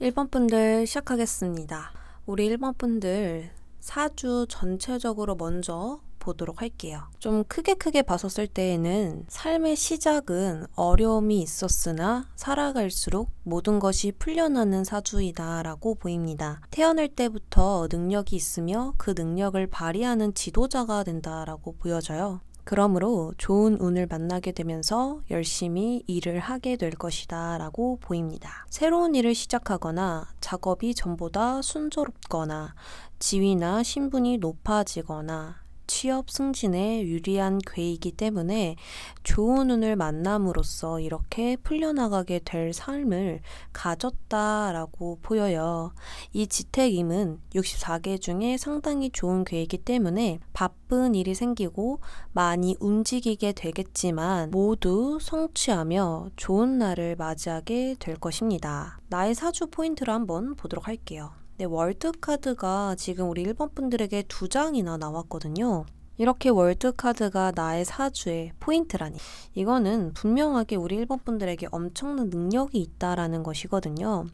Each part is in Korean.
1번 분들 시작하겠습니다. 우리 1번 분들 사주 전체적으로 먼저 보도록 할게요. 좀 크게 봤었을 때에는 삶의 시작은 어려움이 있었으나 살아갈수록 모든 것이 풀려나는 사주이다 라고 보입니다. 태어날 때부터 능력이 있으며 그 능력을 발휘하는 지도자가 된다라고 보여져요. 그러므로 좋은 운을 만나게 되면서 열심히 일을 하게 될 것이다 라고 보입니다. 새로운 일을 시작하거나 작업이 전보다 순조롭거나 지위나 신분이 높아지거나 취업 승진에 유리한 궤이기 때문에 좋은 운을 만남으로써 이렇게 풀려나가게 될 삶을 가졌다라고 보여요. 이 지택임은 64개 중에 상당히 좋은 궤이기 때문에 바쁜 일이 생기고 많이 움직이게 되겠지만 모두 성취하며 좋은 날을 맞이하게 될 것입니다. 나의 사주 포인트를 한번 보도록 할게요. 네, 월드카드가 지금 우리 1번 분들에게 2장이나 나왔거든요. 이렇게 월드카드가 나의 사주의 포인트라니. 이거는 분명하게 우리 1번 분들에게 엄청난 능력이 있다라는 것이거든요.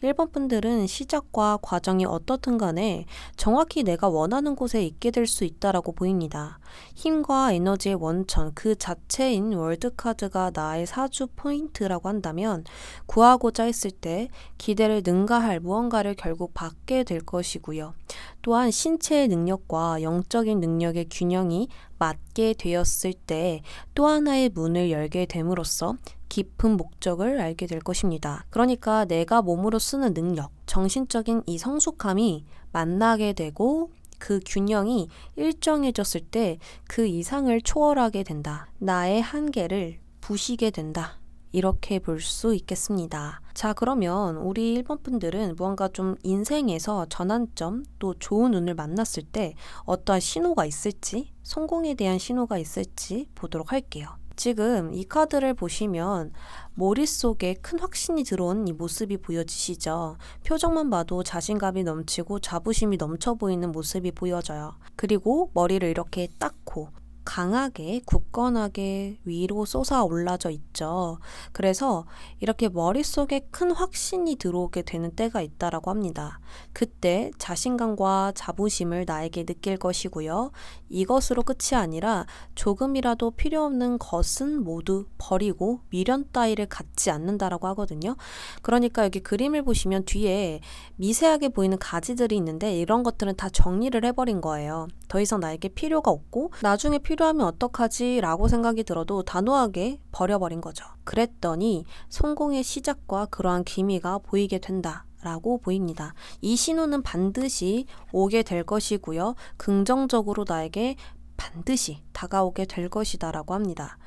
1번 분들은 시작과 과정이 어떻든 간에 정확히 내가 원하는 곳에 있게 될 수 있다라고 보입니다. 힘과 에너지의 원천 그 자체인 월드카드가 나의 사주 포인트라고 한다면 구하고자 했을 때 기대를 능가할 무언가를 결국 받게 될 것이고요. 또한 신체의 능력과 영적인 능력의 균형이 맞게 되었을 때 또 하나의 문을 열게 됨으로써 깊은 목적을 알게 될 것입니다. 그러니까 내가 몸으로 쓰는 능력, 정신적인 이 성숙함이 만나게 되고 그 균형이 일정해졌을 때 그 이상을 초월하게 된다. 나의 한계를 부시게 된다. 이렇게 볼 수 있겠습니다. 자, 그러면 우리 1번 분들은 무언가 좀 인생에서 전환점 또 좋은 운을 만났을 때 어떠한 신호가 있을지, 성공에 대한 신호가 있을지 보도록 할게요. 지금 이 카드를 보시면 머릿속에 큰 확신이 들어온 이 모습이 보여지시죠? 표정만 봐도 자신감이 넘치고 자부심이 넘쳐 보이는 모습이 보여져요. 그리고 머리를 이렇게 닦고 강하게 굳건하게 위로 솟아올라져 있죠. 그래서 이렇게 머릿속에 큰 확신이 들어오게 되는 때가 있다라고 합니다. 그때 자신감과 자부심을 나에게 느낄 것이고요. 이것으로 끝이 아니라 조금이라도 필요 없는 것은 모두 버리고 미련 따위를 갖지 않는다라고 하거든요. 그러니까 여기 그림을 보시면 뒤에 미세하게 보이는 가지들이 있는데 이런 것들은 다 정리를 해버린 거예요. 더 이상 나에게 필요가 없고 나중에 필요하면 어떡하지? 라고 생각이 들어도 단호하게 버려버린 거죠. 그랬더니 성공의 시작과 그러한 기미가 보이게 된다. 라고 보입니다. 이 신호는 반드시 오게 될 것이고요. 긍정적으로 나에게 반드시 다가오게 될 것이다 라고 합니다.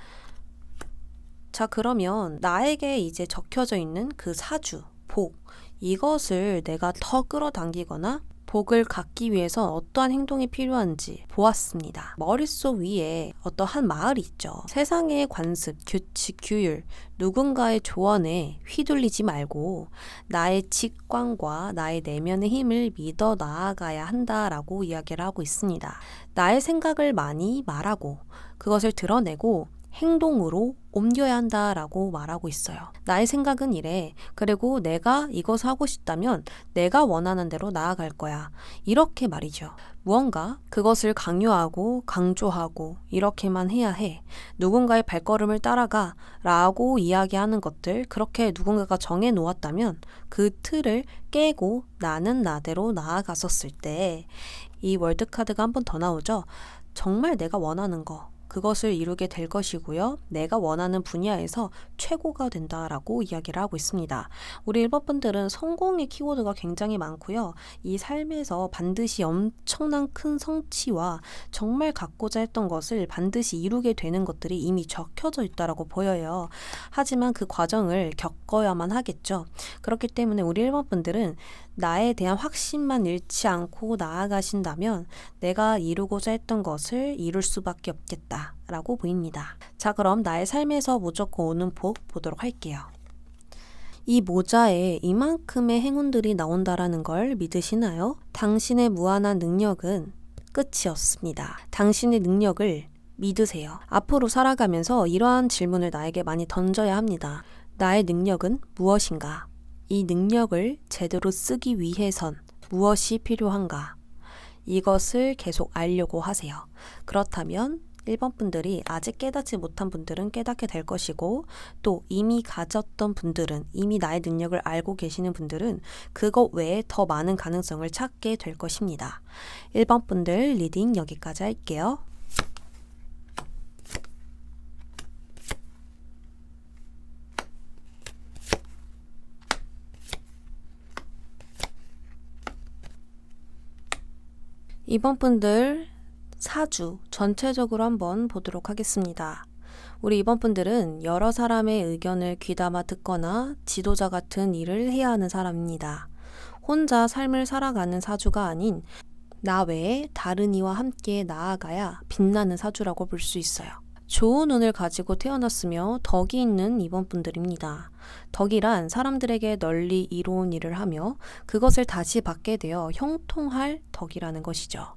자, 그러면 나에게 이제 적혀져 있는 그 사주, 복, 이것을 내가 더 끌어당기거나 복을 갖기 위해서 어떠한 행동이 필요한지 보았습니다. 머릿속 위에 어떠한 마을이 있죠. 세상의 관습, 규칙, 규율, 누군가의 조언에 휘둘리지 말고 나의 직관과 나의 내면의 힘을 믿어 나아가야 한다라고 이야기를 하고 있습니다. 나의 생각을 많이 말하고 그것을 드러내고 행동으로 옮겨야 한다라고 말하고 있어요. 나의 생각은 이래. 그리고 내가 이것을 하고 싶다면 내가 원하는 대로 나아갈 거야. 이렇게 말이죠. 무언가 그것을 강요하고 강조하고 이렇게만 해야 해. 누군가의 발걸음을 따라가 라고 이야기하는 것들, 그렇게 누군가가 정해 놓았다면 그 틀을 깨고 나는 나대로 나아갔었을 때 이 월드카드가 한 번 더 나오죠. 정말 내가 원하는 거, 그것을 이루게 될 것이고요. 내가 원하는 분야에서 최고가 된다라고 이야기를 하고 있습니다. 우리 1번 분들은 성공의 키워드가 굉장히 많고요. 이 삶에서 반드시 엄청난 큰 성취와 정말 갖고자 했던 것을 반드시 이루게 되는 것들이 이미 적혀져 있다라고 보여요. 하지만 그 과정을 겪어야만 하겠죠. 그렇기 때문에 우리 1번 분들은 나에 대한 확신만 잃지 않고 나아가신다면 내가 이루고자 했던 것을 이룰 수밖에 없겠다 라고 보입니다. 자, 그럼 나의 삶에서 무조건 오는 복 보도록 할게요. 이 모자에 이만큼의 행운들이 나온다라는 걸 믿으시나요? 당신의 무한한 능력은 끝이었습니다. 당신의 능력을 믿으세요. 앞으로 살아가면서 이러한 질문을 나에게 많이 던져야 합니다. 나의 능력은 무엇인가? 이 능력을 제대로 쓰기 위해선 무엇이 필요한가? 이것을 계속 알려고 하세요. 그렇다면 1번 분들이 아직 깨닫지 못한 분들은 깨닫게 될 것이고, 또 이미 가졌던 분들은, 이미 나의 능력을 알고 계시는 분들은 그것 외에 더 많은 가능성을 찾게 될 것입니다. 1번 분들 리딩 여기까지 할게요. 이번 분들 사주 전체적으로 한번 보도록 하겠습니다. 우리 이번 분들은 여러 사람의 의견을 귀담아 듣거나 지도자 같은 일을 해야 하는 사람입니다. 혼자 삶을 살아가는 사주가 아닌 나 외에 다른 이와 함께 나아가야 빛나는 사주라고 볼 수 있어요. 좋은 운을 가지고 태어났으며 덕이 있는 이번 분들입니다. 덕이란 사람들에게 널리 이로운 일을 하며 그것을 다시 받게 되어 형통할 덕이라는 것이죠.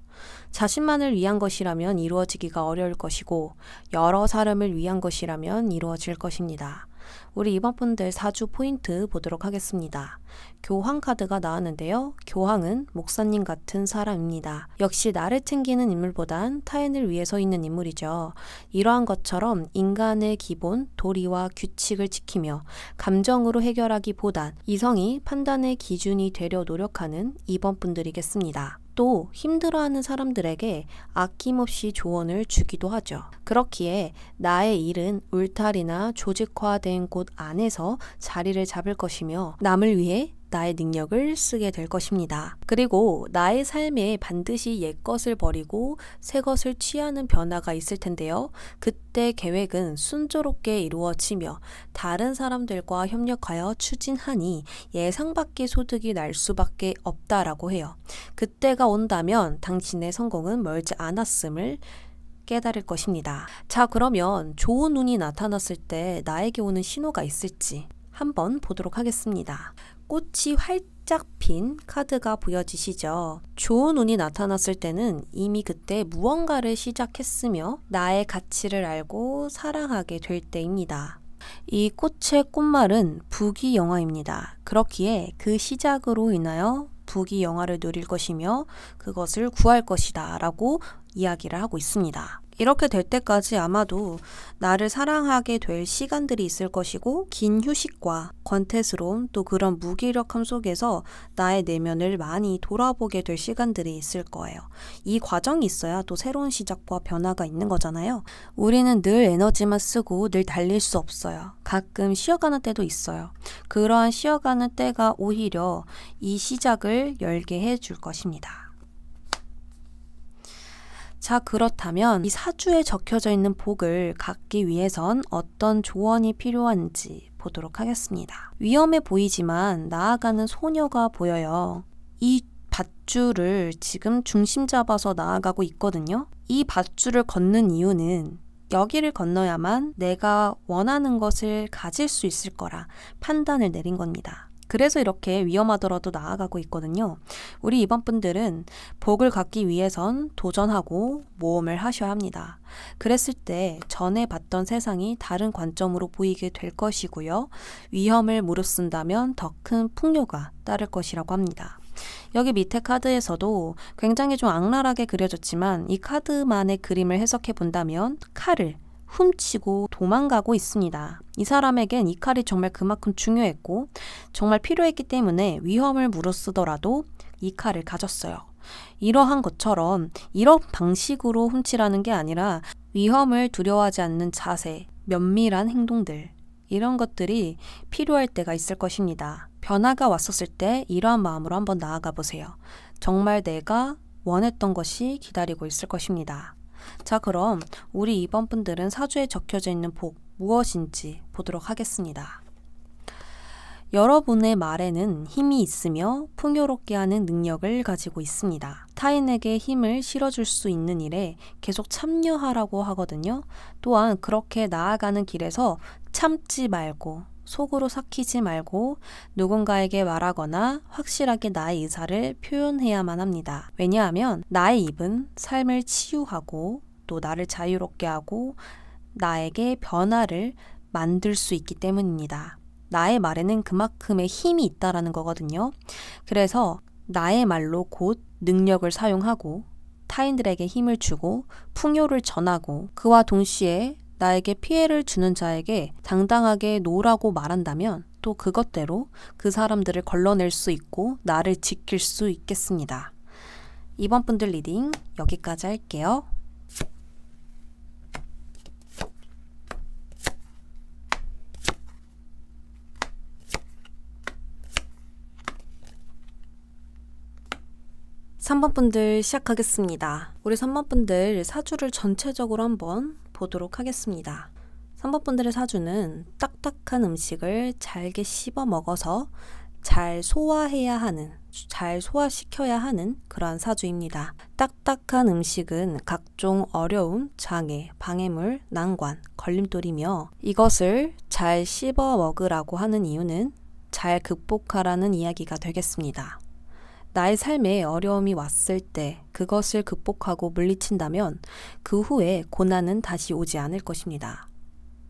자신만을 위한 것이라면 이루어지기가 어려울 것이고 여러 사람을 위한 것이라면 이루어질 것입니다. 우리 이번 분들 사주 포인트 보도록 하겠습니다. 교황 카드가 나왔는데요. 교황은 목사님 같은 사람입니다. 역시 나를 챙기는 인물보단 타인을 위해 서 있는 인물이죠. 이러한 것처럼 인간의 기본 도리와 규칙을 지키며 감정으로 해결하기보단 이성이 판단의 기준이 되려 노력하는 이번 분들이겠습니다. 또 힘들어하는 사람들에게 아낌없이 조언을 주기도 하죠. 그렇기에 나의 일은 울타리나 조직화된 곳 안에서 자리를 잡을 것이며 남을 위해 나의 능력을 쓰게 될 것입니다. 그리고 나의 삶에 반드시 옛 것을 버리고 새 것을 취하는 변화가 있을 텐데요. 그때 계획은 순조롭게 이루어지며 다른 사람들과 협력하여 추진하니 예상 밖의 소득이 날 수밖에 없다라고 해요. 그때가 온다면 당신의 성공은 멀지 않았음을 깨달을 것입니다. 자, 그러면 좋은 운이 나타났을 때 나에게 오는 신호가 있을지 한번 보도록 하겠습니다. 꽃이 활짝 핀 카드가 보여지시죠? 좋은 운이 나타났을 때는 이미 그때 무언가를 시작했으며 나의 가치를 알고 사랑하게 될 때입니다. 이 꽃의 꽃말은 부귀영화입니다. 그렇기에 그 시작으로 인하여 부귀영화를 누릴 것이며 그것을 구할 것이다 라고 이야기를 하고 있습니다. 이렇게 될 때까지 아마도 나를 사랑하게 될 시간들이 있을 것이고 긴 휴식과 권태스러움 또 그런 무기력함 속에서 나의 내면을 많이 돌아보게 될 시간들이 있을 거예요. 이 과정이 있어야 또 새로운 시작과 변화가 있는 거잖아요. 우리는 늘 에너지만 쓰고 늘 달릴 수 없어요. 가끔 쉬어가는 때도 있어요. 그러한 쉬어가는 때가 오히려 이 시작을 열게 해줄 것입니다. 자, 그렇다면 이 사주에 적혀져 있는 복을 갖기 위해선 어떤 조언이 필요한지 보도록 하겠습니다. 위험해 보이지만 나아가는 소녀가 보여요. 이 밧줄을 지금 중심 잡아서 나아가고 있거든요. 이 밧줄을 걷는 이유는 여기를 건너야만 내가 원하는 것을 가질 수 있을 거라 판단을 내린 겁니다. 그래서 이렇게 위험하더라도 나아가고 있거든요. 우리 이번 분들은 복을 갖기 위해선 도전하고 모험을 하셔야 합니다. 그랬을 때 전에 봤던 세상이 다른 관점으로 보이게 될 것이고요. 위험을 무릅쓴다면 더 큰 풍요가 따를 것이라고 합니다. 여기 밑에 카드에서도 굉장히 좀 악랄하게 그려졌지만 이 카드만의 그림을 해석해 본다면 칼을 훔치고 도망가고 있습니다. 이 사람에겐 이 칼이 정말 그만큼 중요했고 정말 필요했기 때문에 위험을 무릅쓰더라도 이 칼을 가졌어요. 이러한 것처럼 이런 방식으로 훔치라는 게 아니라 위험을 두려워하지 않는 자세, 면밀한 행동들 이런 것들이 필요할 때가 있을 것입니다. 변화가 왔었을 때 이러한 마음으로 한번 나아가 보세요. 정말 내가 원했던 것이 기다리고 있을 것입니다. 자, 그럼 우리 이번 분들은 사주에 적혀져 있는 복 무엇인지 보도록 하겠습니다. 여러분의 말에는 힘이 있으며 풍요롭게 하는 능력을 가지고 있습니다. 타인에게 힘을 실어줄 수 있는 일에 계속 참여하라고 하거든요. 또한 그렇게 나아가는 길에서 참지 말고 속으로 삭히지 말고 누군가에게 말하거나 확실하게 나의 의사를 표현해야만 합니다. 왜냐하면 나의 입은 삶을 치유하고 또 나를 자유롭게 하고 나에게 변화를 만들 수 있기 때문입니다. 나의 말에는 그만큼의 힘이 있다라는 거거든요. 그래서 나의 말로 곧 능력을 사용하고 타인들에게 힘을 주고 풍요를 전하고 그와 동시에 나에게 피해를 주는 자에게 당당하게 노라고 말한다면 또 그것대로 그 사람들을 걸러낼 수 있고 나를 지킬 수 있겠습니다. 이번 분들 리딩 여기까지 할게요. 삼 번 분들 시작하겠습니다. 우리 3번 분들 사주를 전체적으로 한번 보도록 하겠습니다. 3번 분들의 사주는 딱딱한 음식을 잘게 씹어 먹어서 잘 소화해야 하는, 잘 소화시켜야 하는 그러한 사주입니다. 딱딱한 음식은 각종 어려움, 장애, 방해물, 난관, 걸림돌이며 이것을 잘 씹어 먹으라고 하는 이유는 잘 극복하라는 이야기가 되겠습니다. 나의 삶에 어려움이 왔을 때 그것을 극복하고 물리친다면 그 후에 고난은 다시 오지 않을 것입니다.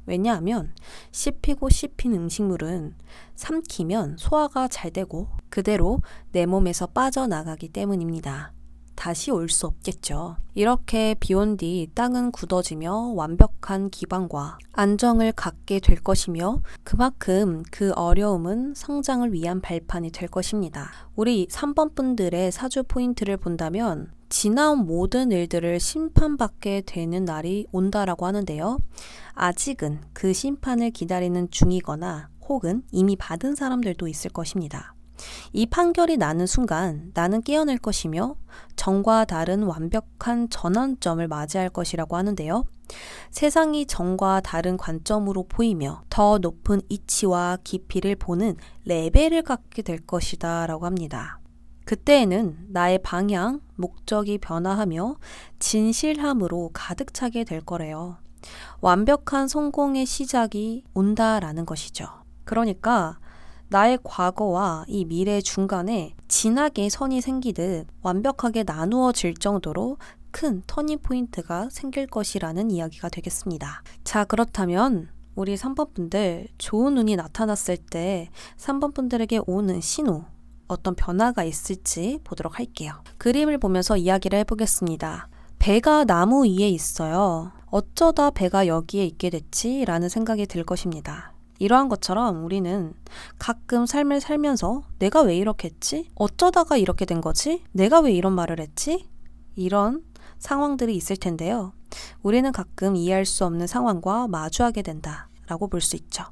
왜냐하면 씹히고 씹힌 음식물은 삼키면 소화가 잘 되고 그대로 내 몸에서 빠져나가기 때문입니다. 다시 올 수 없겠죠. 이렇게 비온 뒤 땅은 굳어지며 완벽한 기반과 안정을 갖게 될 것이며 그만큼 그 어려움은 성장을 위한 발판이 될 것입니다. 우리 3번 분들의 사주 포인트를 본다면 지나온 모든 일들을 심판받게 되는 날이 온다라고 하는데요. 아직은 그 심판을 기다리는 중이거나 혹은 이미 받은 사람들도 있을 것입니다. 이 판결이 나는 순간 나는 깨어날 것이며 정과 다른 완벽한 전환점을 맞이할 것이라고 하는데요. 세상이 정과 다른 관점으로 보이며 더 높은 이치와 깊이를 보는 레벨을 갖게 될 것이다 라고 합니다. 그때에는 나의 방향, 목적이 변화하며 진실함으로 가득 차게 될 거래요. 완벽한 성공의 시작이 온다라는 것이죠. 그러니까 나의 과거와 이 미래 중간에 진하게 선이 생기듯 완벽하게 나누어질 정도로 큰 터닝 포인트가 생길 것이라는 이야기가 되겠습니다. 자, 그렇다면 우리 3번 분들 좋은 운이 나타났을 때 3번 분들에게 오는 신호 어떤 변화가 있을지 보도록 할게요. 그림을 보면서 이야기를 해보겠습니다. 배가 나무 위에 있어요. 어쩌다 배가 여기에 있게 됐지? 라는 생각이 들 것입니다. 이러한 것처럼 우리는 가끔 삶을 살면서 내가 왜 이렇게 했지? 어쩌다가 이렇게 된 거지? 내가 왜 이런 말을 했지? 이런 상황들이 있을 텐데요. 우리는 가끔 이해할 수 없는 상황과 마주하게 된다라고 볼 수 있죠.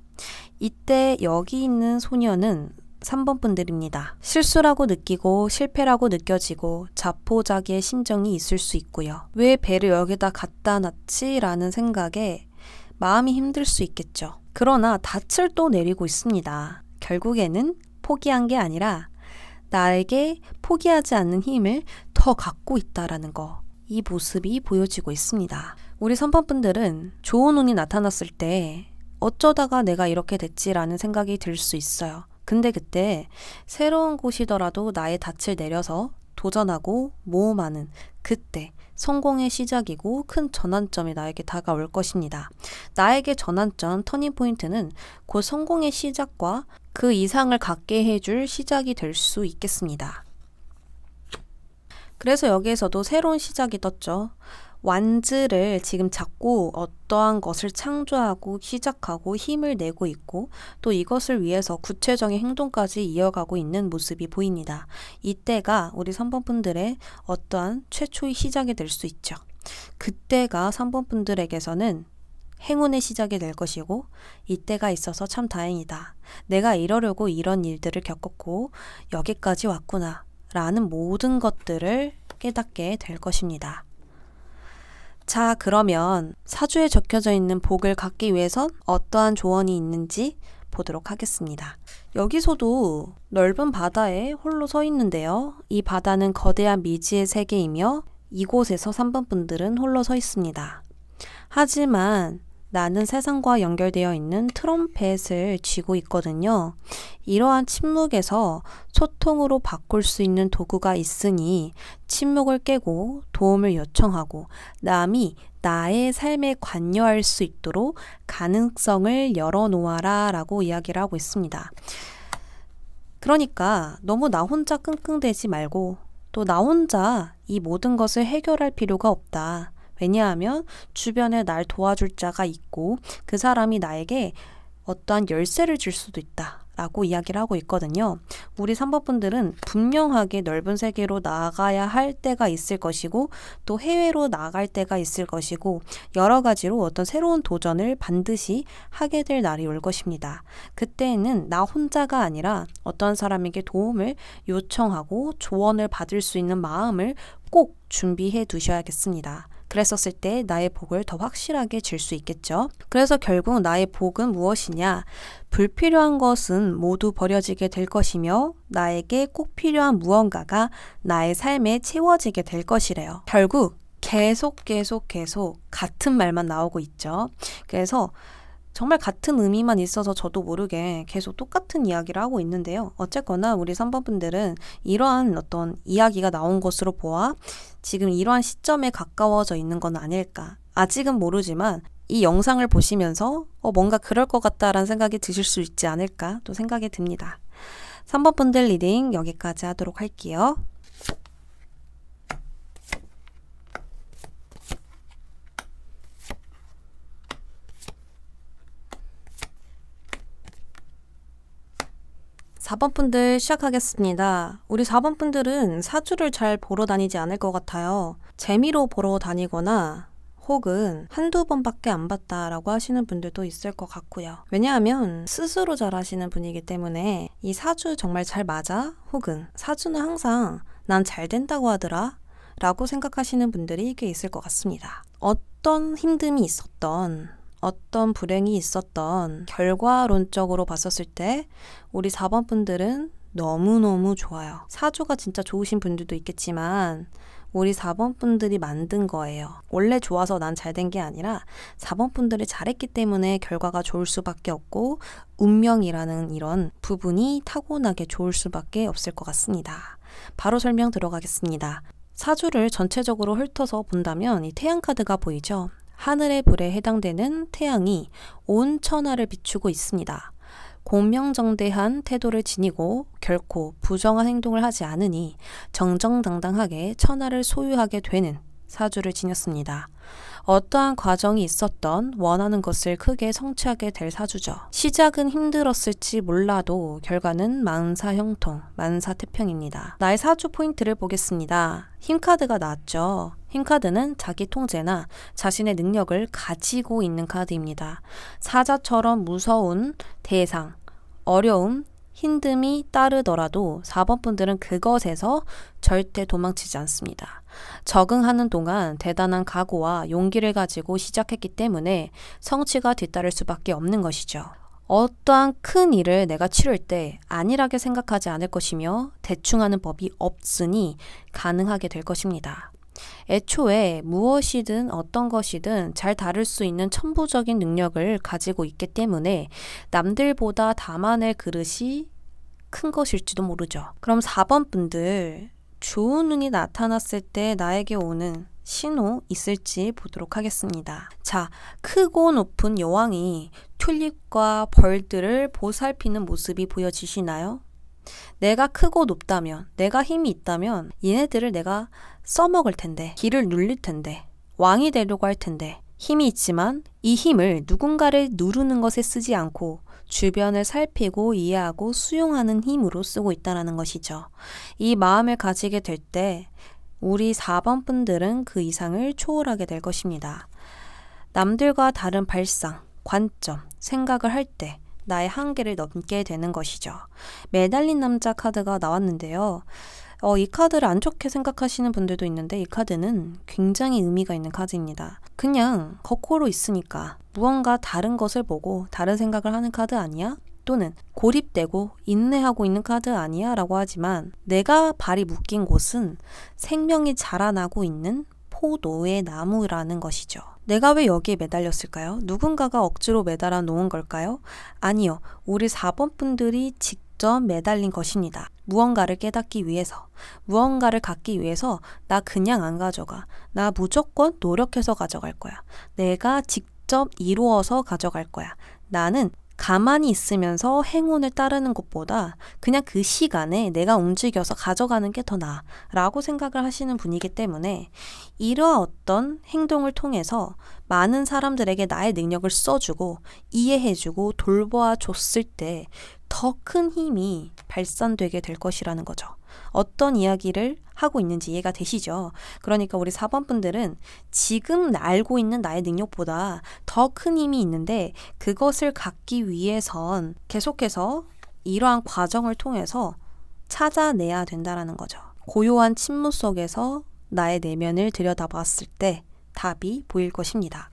이때 여기 있는 소녀는 3번 분들입니다. 실수라고 느끼고 실패라고 느껴지고 자포자기의 심정이 있을 수 있고요. 왜 배를 여기다 갖다 놨지? 라는 생각에 마음이 힘들 수 있겠죠. 그러나 닻을 또 내리고 있습니다. 결국에는 포기한 게 아니라 나에게 포기하지 않는 힘을 더 갖고 있다라는 거. 이 모습이 보여지고 있습니다. 우리 3번 분들은 좋은 운이 나타났을 때 어쩌다가 내가 이렇게 됐지라는 생각이 들 수 있어요. 근데 그때 새로운 곳이더라도 나의 닻을 내려서 도전하고 모험하는 그때 성공의 시작이고 큰 전환점이 나에게 다가올 것입니다. 나에게 전환점, 터닝포인트는 곧 성공의 시작과 그 이상을 갖게 해줄 시작이 될 수 있겠습니다. 그래서 여기에서도 새로운 시작이 떴죠. 완즈를 지금 잡고 어떠한 것을 창조하고 시작하고 힘을 내고 있고 또 이것을 위해서 구체적인 행동까지 이어가고 있는 모습이 보입니다. 이때가 우리 3번 분들의 어떠한 최초의 시작이 될 수 있죠. 그때가 3번 분들에게서는 행운의 시작이 될 것이고 이때가 있어서 참 다행이다. 내가 이러려고 이런 일들을 겪었고 여기까지 왔구나 라는 모든 것들을 깨닫게 될 것입니다. 자, 그러면 사주에 적혀져 있는 복을 갖기 위해선 어떠한 조언이 있는지 보도록 하겠습니다. 여기서도 넓은 바다에 홀로 서 있는데요. 이 바다는 거대한 미지의 세계이며 이곳에서 3번 분들은 홀로 서 있습니다. 하지만 나는 세상과 연결되어 있는 트럼펫을 쥐고 있거든요. 이러한 침묵에서 소통으로 바꿀 수 있는 도구가 있으니 침묵을 깨고 도움을 요청하고 남이 나의 삶에 관여할 수 있도록 가능성을 열어놓아라 라고 이야기를 하고 있습니다. 그러니까 너무 나 혼자 끙끙대지 말고 또 나 혼자 이 모든 것을 해결할 필요가 없다. 왜냐하면 주변에 날 도와줄 자가 있고 그 사람이 나에게 어떠한 열쇠를 줄 수도 있다 라고 이야기를 하고 있거든요. 우리 3번 분들은 분명하게 넓은 세계로 나가야 할 때가 있을 것이고 또 해외로 나갈 때가 있을 것이고 여러 가지로 어떤 새로운 도전을 반드시 하게 될 날이 올 것입니다. 그때에는 나 혼자가 아니라 어떤 사람에게 도움을 요청하고 조언을 받을 수 있는 마음을 꼭 준비해 두셔야겠습니다. 그랬었을 때 나의 복을 더 확실하게 줄 수 있겠죠. 그래서 결국 나의 복은 무엇이냐? 불필요한 것은 모두 버려지게 될 것이며 나에게 꼭 필요한 무언가가 나의 삶에 채워지게 될 것이래요. 결국 계속 같은 말만 나오고 있죠. 그래서 정말 같은 의미만 있어서 저도 모르게 계속 똑같은 이야기를 하고 있는데요. 어쨌거나 우리 3번 분들은 이러한 어떤 이야기가 나온 것으로 보아 지금 이러한 시점에 가까워져 있는 건 아닐까. 아직은 모르지만 이 영상을 보시면서 뭔가 그럴 것 같다라는 생각이 드실 수 있지 않을까 또 생각이 듭니다. 3번 분들 리딩 여기까지 하도록 할게요. 사 번 분들 시작하겠습니다. 우리 4번 분들은 사주를 잘 보러 다니지 않을 것 같아요. 재미로 보러 다니거나 혹은 한두 번밖에 안 봤다라고 하시는 분들도 있을 것 같고요. 왜냐하면 스스로 잘 하시는 분이기 때문에 이 사주 정말 잘 맞아? 혹은 사주는 항상 난 잘 된다고 하더라? 라고 생각하시는 분들이 꽤 있을 것 같습니다. 어떤 힘듦이 있었던 어떤 불행이 있었던 결과론적으로 봤었을 때 우리 4번 분들은 너무너무 좋아요. 사주가 진짜 좋으신 분들도 있겠지만 우리 4번 분들이 만든 거예요. 원래 좋아서 난 잘 된 게 아니라 4번 분들이 잘했기 때문에 결과가 좋을 수밖에 없고 운명이라는 이런 부분이 타고나게 좋을 수밖에 없을 것 같습니다. 바로 설명 들어가겠습니다. 사주를 전체적으로 훑어서 본다면 이 태양 카드가 보이죠? 하늘의 불에 해당되는 태양이 온 천하를 비추고 있습니다. 공명정대한 태도를 지니고 결코 부정한 행동을 하지 않으니 정정당당하게 천하를 소유하게 되는 사주를 지녔습니다. 어떠한 과정이 있었던 원하는 것을 크게 성취하게 될 사주죠. 시작은 힘들었을지 몰라도 결과는 만사형통, 만사태평입니다. 나의 사주 포인트를 보겠습니다. 힘카드가 나왔죠. 힘카드는 자기 통제나 자신의 능력을 가지고 있는 카드입니다. 사자처럼 무서운 대상, 어려움, 힘듦이 따르더라도 4번 분들은 그것에서 절대 도망치지 않습니다. 적응하는 동안 대단한 각오와 용기를 가지고 시작했기 때문에 성취가 뒤따를 수밖에 없는 것이죠. 어떠한 큰 일을 내가 치룰 때 안일하게 생각하지 않을 것이며 대충 하는 법이 없으니 가능하게 될 것입니다. 애초에 무엇이든 어떤 것이든 잘 다룰 수 있는 천부적인 능력을 가지고 있기 때문에 남들보다 담아낼 그릇이 큰 것일지도 모르죠. 그럼 4번 분들 좋은 운이 나타났을 때 나에게 오는 신호 있을지 보도록 하겠습니다. 자, 크고 높은 여왕이 튤립과 벌들을 보살피는 모습이 보여지시나요? 내가 크고 높다면, 내가 힘이 있다면 얘네들을 내가 써먹을 텐데, 길을 눌릴 텐데, 왕이 되려고 할 텐데, 힘이 있지만 이 힘을 누군가를 누르는 것에 쓰지 않고 주변을 살피고 이해하고 수용하는 힘으로 쓰고 있다는 것이죠. 이 마음을 가지게 될 때 우리 4번 분들은 그 이상을 초월하게 될 것입니다. 남들과 다른 발상, 관점, 생각을 할 때 나의 한계를 넘게 되는 것이죠. 매달린 남자 카드가 나왔는데요. 이 카드를 안 좋게 생각하시는 분들도 있는데 이 카드는 굉장히 의미가 있는 카드입니다. 그냥 거꾸로 있으니까 무언가 다른 것을 보고 다른 생각을 하는 카드 아니야? 또는 고립되고 인내하고 있는 카드 아니야? 라고 하지만 내가 발이 묶인 곳은 생명이 자라나고 있는 포도의 나무라는 것이죠. 내가 왜 여기에 매달렸을까요? 누군가가 억지로 매달아 놓은 걸까요? 아니요. 우리 4번 분들이 직접 목적 매달린 것입니다. 무언가를 깨닫기 위해서, 무언가를 갖기 위해서 나 그냥 안 가져가. 나 무조건 노력해서 가져갈 거야. 내가 직접 이루어서 가져갈 거야. 나는 가만히 있으면서 행운을 따르는 것보다 그냥 그 시간에 내가 움직여서 가져가는 게 더 나아 라고 생각을 하시는 분이기 때문에 이러한 어떤 행동을 통해서 많은 사람들에게 나의 능력을 써주고 이해해주고 돌보아 줬을 때 더 큰 힘이 발산되게 될 것이라는 거죠. 어떤 이야기를 하고 있는지 이해가 되시죠? 그러니까 우리 4번 분들은 지금 알고 있는 나의 능력보다 더 큰 힘이 있는데 그것을 갖기 위해선 계속해서 이러한 과정을 통해서 찾아내야 된다라는 거죠. 고요한 침묵 속에서 나의 내면을 들여다봤을 때 답이 보일 것입니다.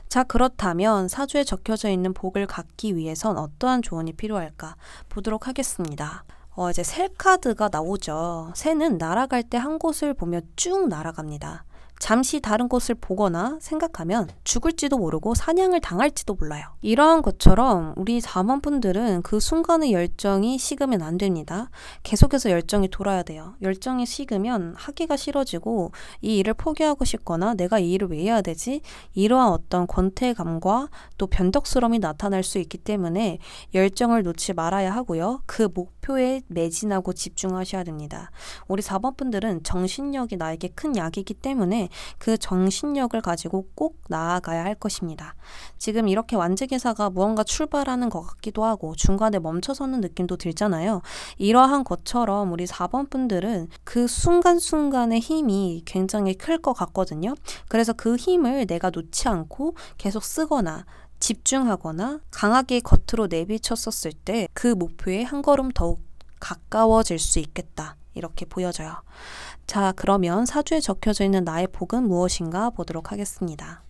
자, 그렇다면 사주에 적혀져 있는 복을 갖기 위해선 어떠한 조언이 필요할까 보도록 하겠습니다. 이제 새 카드가 나오죠. 새는 날아갈 때 한 곳을 보며 쭉 날아갑니다. 잠시 다른 곳을 보거나 생각하면 죽을지도 모르고 사냥을 당할지도 몰라요. 이러한 것처럼 우리 4번 분들은 그 순간의 열정이 식으면 안 됩니다. 계속해서 열정이 돌아야 돼요. 열정이 식으면 하기가 싫어지고 이 일을 포기하고 싶거나 내가 이 일을 왜 해야 되지? 이러한 어떤 권태감과 또 변덕스러움이 나타날 수 있기 때문에 열정을 놓지 말아야 하고요. 그 목표에 매진하고 집중하셔야 됩니다. 우리 4번 분들은 정신력이 나에게 큰 약이기 때문에 그 정신력을 가지고 꼭 나아가야 할 것입니다. 지금 이렇게 완제기사가 무언가 출발하는 것 같기도 하고 중간에 멈춰서는 느낌도 들잖아요. 이러한 것처럼 우리 4번 분들은 그 순간순간의 힘이 굉장히 클 것 같거든요. 그래서 그 힘을 내가 놓지 않고 계속 쓰거나 집중하거나 강하게 겉으로 내비쳤었을 때 그 목표에 한 걸음 더욱 가까워질 수 있겠다. 이렇게 보여져요. 자, 그러면 사주에 적혀져 있는 나의 복은 무엇인가 보도록 하겠습니다.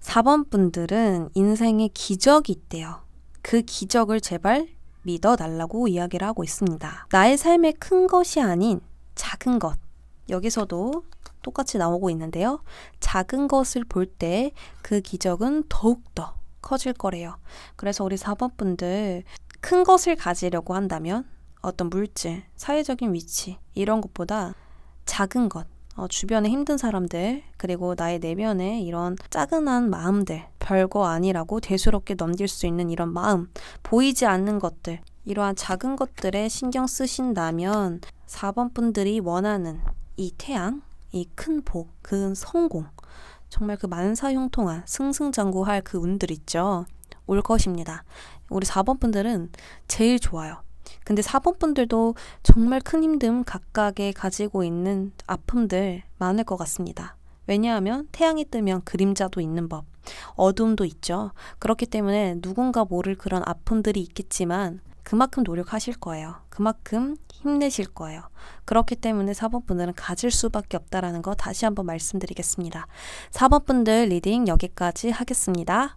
4번 분들은 인생에 기적이 있대요. 그 기적을 제발 믿어달라고 이야기를 하고 있습니다. 나의 삶에 큰 것이 아닌 작은 것. 여기서도 똑같이 나오고 있는데요. 작은 것을 볼 때 그 기적은 더욱더 커질 거래요. 그래서 우리 4번 분들 큰 것을 가지려고 한다면 어떤 물질, 사회적인 위치 이런 것보다 작은 것, 주변에 힘든 사람들 그리고 나의 내면에 이런 짜근한 마음들 별거 아니라고 대수롭게 넘길 수 있는 이런 마음, 보이지 않는 것들 이러한 작은 것들에 신경 쓰신다면 4번 분들이 원하는 이 태양, 이 큰 복, 그 성공 정말 그 만사형통한 승승장구할 그 운들 있죠. 올 것입니다. 우리 4번 분들은 제일 좋아요. 근데 4번 분들도 정말 큰 힘듦 각각에 가지고 있는 아픔들 많을 것 같습니다. 왜냐하면 태양이 뜨면 그림자도 있는 법, 어둠도 있죠. 그렇기 때문에 누군가 모를 그런 아픔들이 있겠지만 그만큼 노력하실 거예요. 그만큼 힘내실 거예요. 그렇기 때문에 4번 분들은 가질 수밖에 없다라는 거 다시 한번 말씀드리겠습니다. 4번 분들 리딩 여기까지 하겠습니다.